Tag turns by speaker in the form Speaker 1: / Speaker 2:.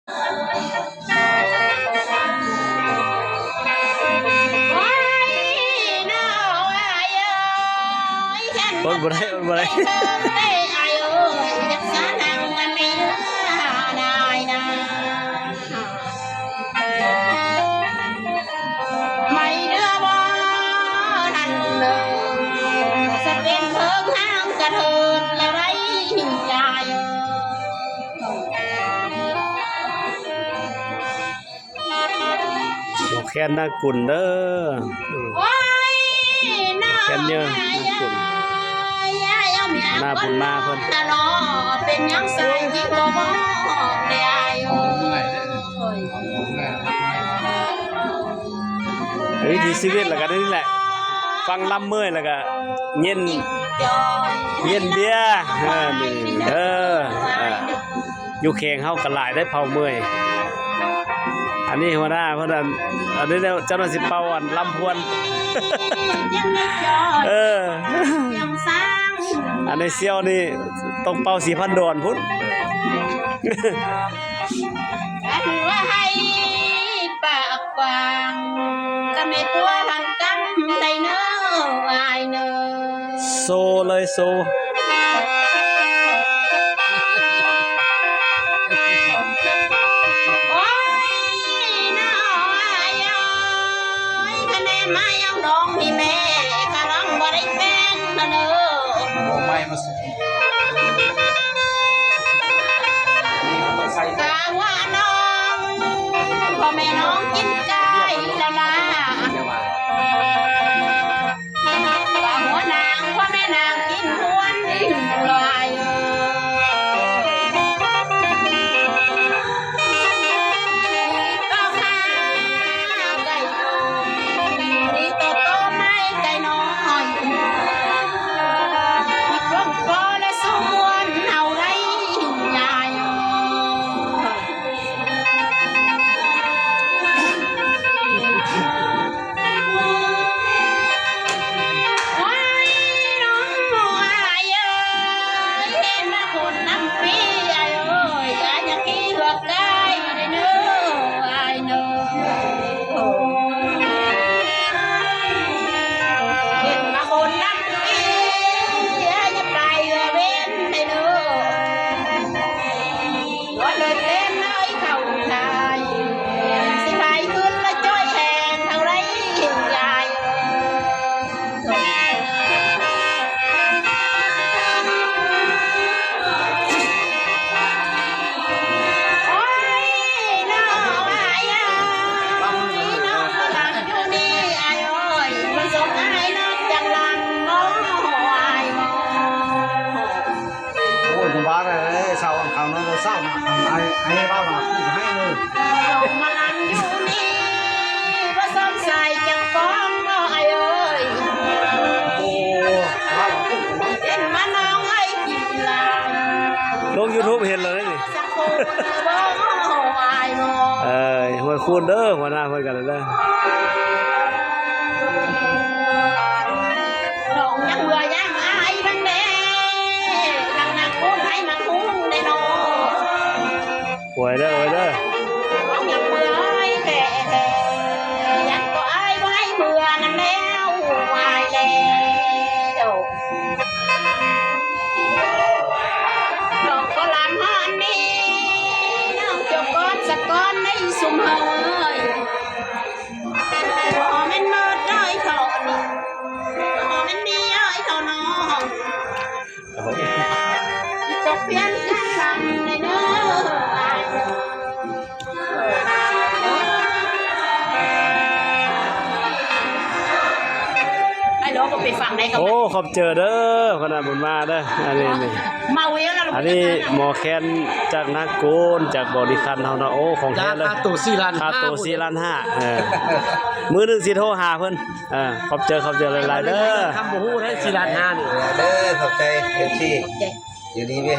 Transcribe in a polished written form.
Speaker 1: อดบ่ได้อดบ่ได้แค่น่ากุนเด้อแค่เยอะน่ากุนหน้าบุญมาเพิ่น
Speaker 2: เป็นยังใส่ยิ่งบ่บ่ได้
Speaker 1: วิถีชีวิตแล้วก็นี่แหละฟังลำเมื่อยแล้วก็เย็นเบียร์อยู่แข่งเฮาก็หลายได้เผาเมื่อยอันนี้หัวหน้าเพิ่นอันนี้เจ้าหน้าที่เป่าอันลำพวนอันนี้เซี่ยวนี่ต้องเป่า 4,000 ดอนพุ่น
Speaker 2: กันว่าให้ปากกว้างก็ไม่กลัวหันกำได้เน้ออายเน้อ
Speaker 1: โซเลยโซ
Speaker 2: มาเอาดองที่แม่กะลังบ่ได้แต่งนะเด้อบ่ไม่มาสิกะว่าน้องพ่อแม่น้องกินไก่แล้วล่ะกะหัวนางพ่อแม่นางกินหวนลอย
Speaker 3: เศร้านะไอ้บ้ามาให้เลย
Speaker 2: มาลันอยู่นี่ว่าซ้อมใส่จังฟ้องน้อยเอ้ย
Speaker 3: โอ้
Speaker 2: เห็นมาน้องไอ้กินลา
Speaker 1: ลง YouTube เห็นเลยนี่หัวคูณเด้อหัวหน้าเพิ่นกันเด้อ
Speaker 2: ดอกยังเบื่อยังอายมันแน่ดังนักพูดให้มันพุ่งได้น้อ
Speaker 1: หวยเด้อ
Speaker 2: ยังเบื่อไอ้แท้ยังก็ไอ้ไว้เบื่อนั่นแล้ววายแล้วดอกก็ลานหันนี่น้องจบก้อนสักก้อนไม่สุ่มเฮยพอแม่นเมิดได้เท่านี้พอแม่นดีไอ้เท่าน้องตกเพี้ยนกันทำในเนื้อ
Speaker 1: โอ้ขอบเจอเด้อขนาดบุญมาเด้ออันนี้อันนี้หมอแคนจากนักโกนจากบริคันเฮาเนาะโอ้ของแท้เลย
Speaker 3: ค่าตัว4 ล้าน
Speaker 1: ค่าตัว4 ล้าน 5มื้อนึงสิโทรหาเพิ่นขอบเจอหลายๆเด้อ
Speaker 3: ทำบ่ฮู้ได้4 ล้าน 5นี่
Speaker 4: เด้อขอบใจเต็มที่อยู่ดีมี